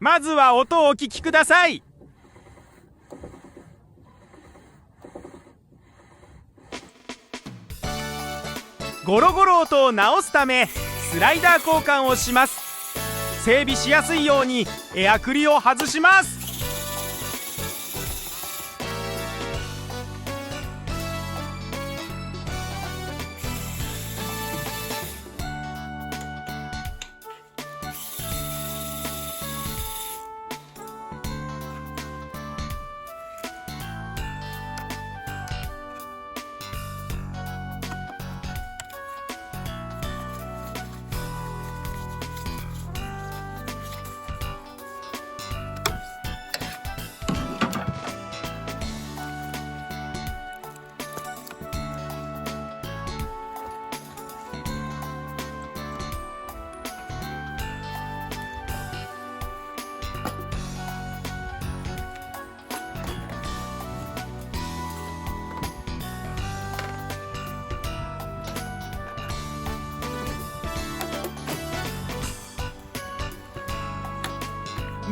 まずは音をお聞きください。ゴロゴロ音を直すためスライダー交換をします。整備しやすいようにエアクリを外します。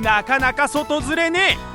なかなか外ずれねえ。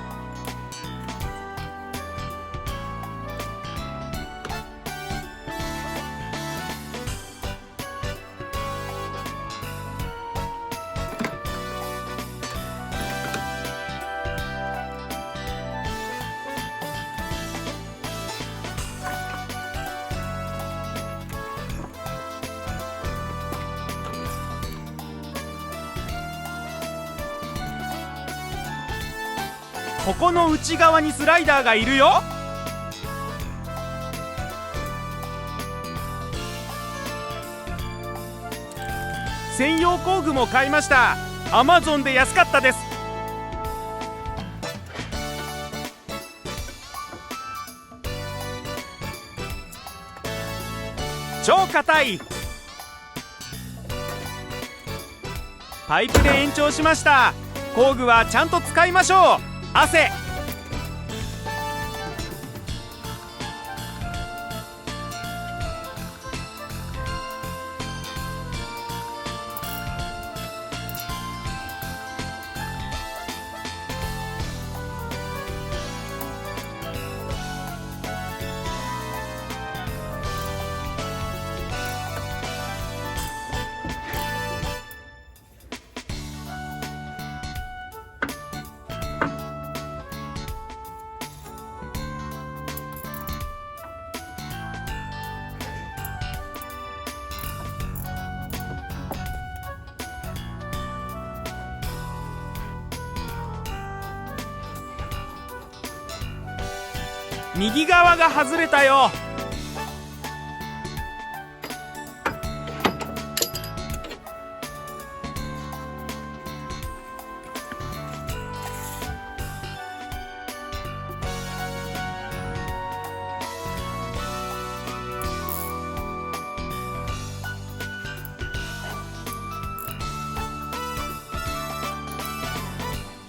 ここの内側にスライダーがいるよ。専用工具も買いました。Amazon で安かったです。超硬い。パイプで延長しました。工具はちゃんと使いましょう。汗。右側が外れたよ。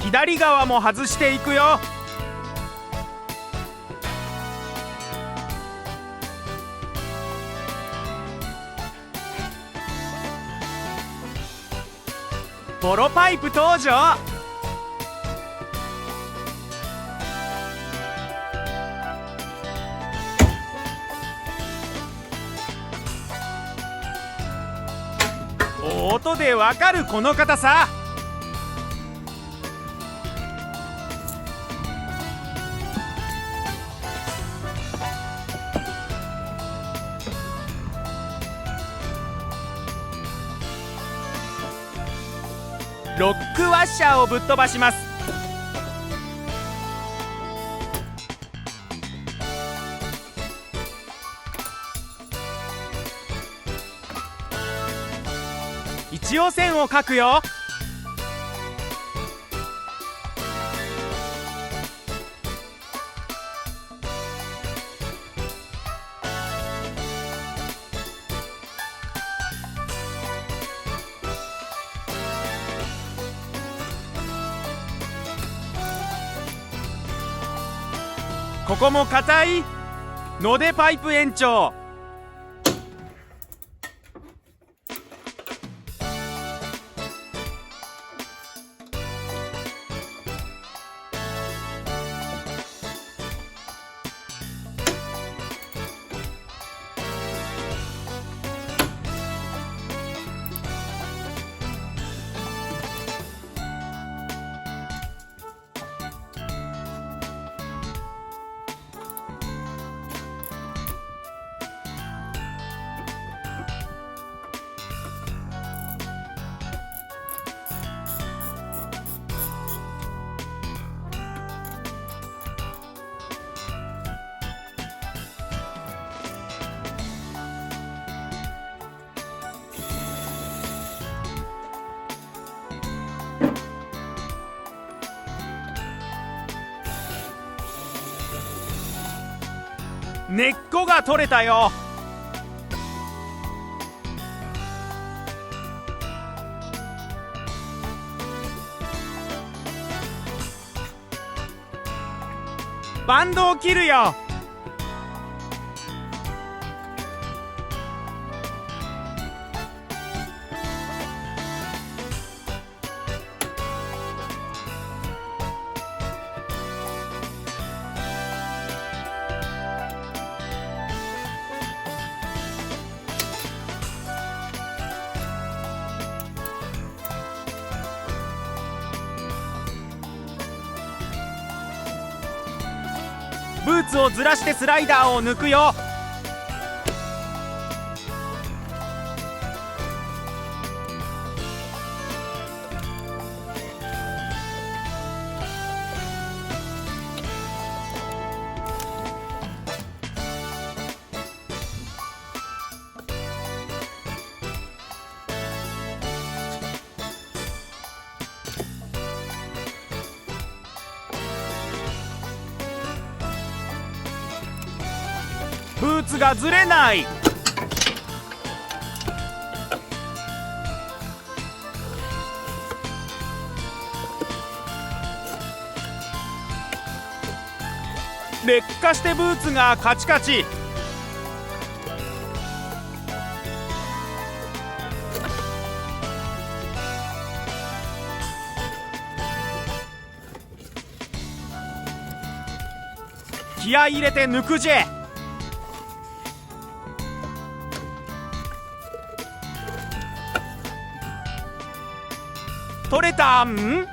左側も外していくよ。ボロパイプ登場。音でわかるこの硬さ。ロックワッシャーをぶっ飛ばします。一応線を描くよ。ここも硬いのでパイプ延長。根っこが取れたよ。バンドを切るよ。ブーツをずらしてスライダーを抜くよ。ブーツがずれない。劣化してブーツがカチカチ。気合い入れて抜くぜ。取れたん？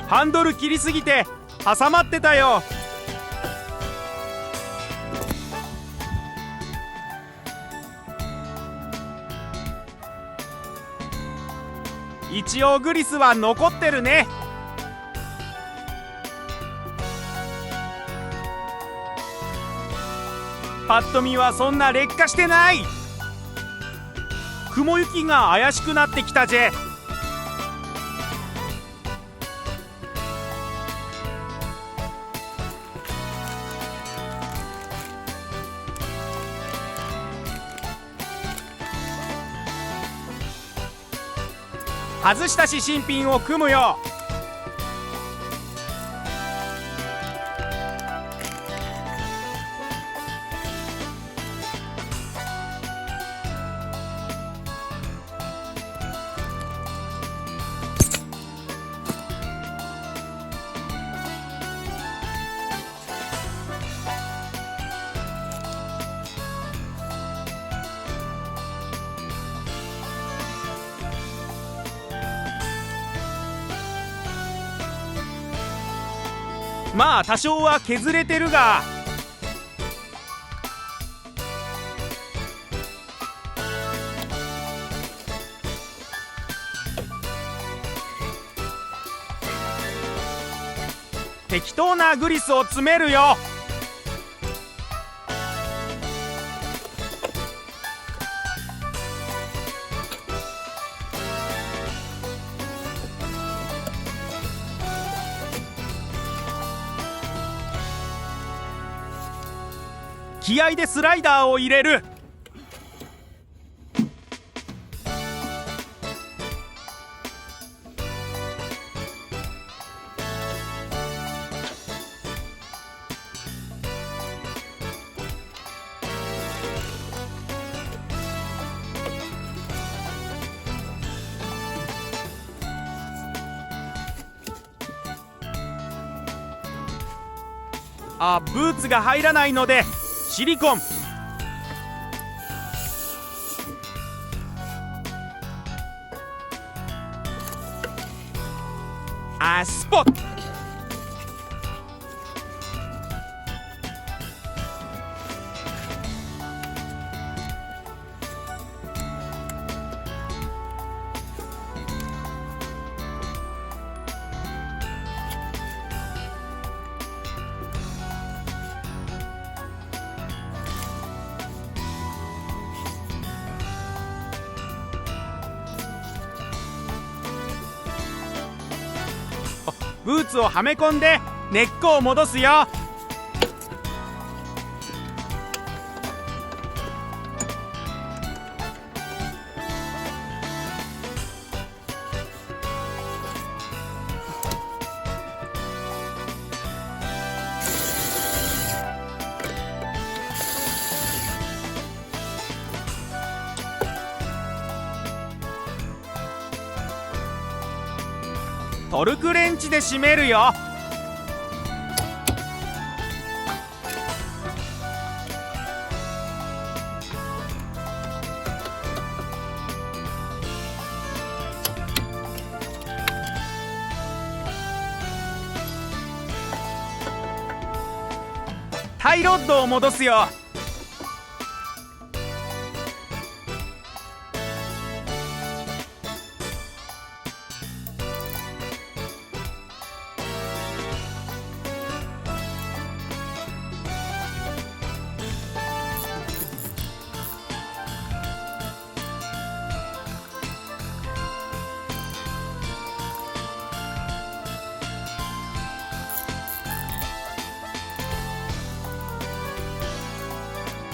ハンドル切りすぎて挟まってたよ。一応グリスは残ってるね。パッと見はそんな劣化してない。雲行きが怪しくなってきたぜ。外したし新品を組むよ。まあ多少は削れてるが、適当なグリスを詰めるよ。気合でスライダーを入れる。ブーツが入らないのでシリコン。スポット。ブーツをはめ込んで根っこを戻すよ。トルクレンチで締めるよ。タイロッドを戻すよ。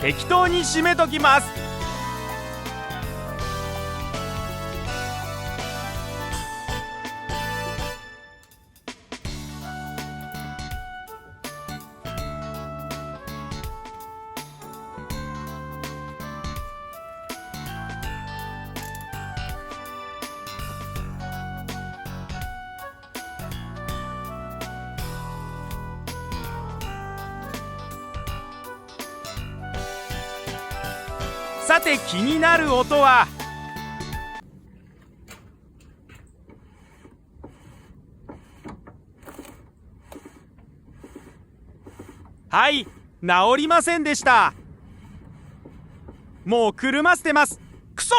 適当に締めときます。さて気になる音ははい、治りませんでした。もう車捨てます。くそ！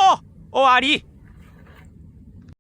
終わり。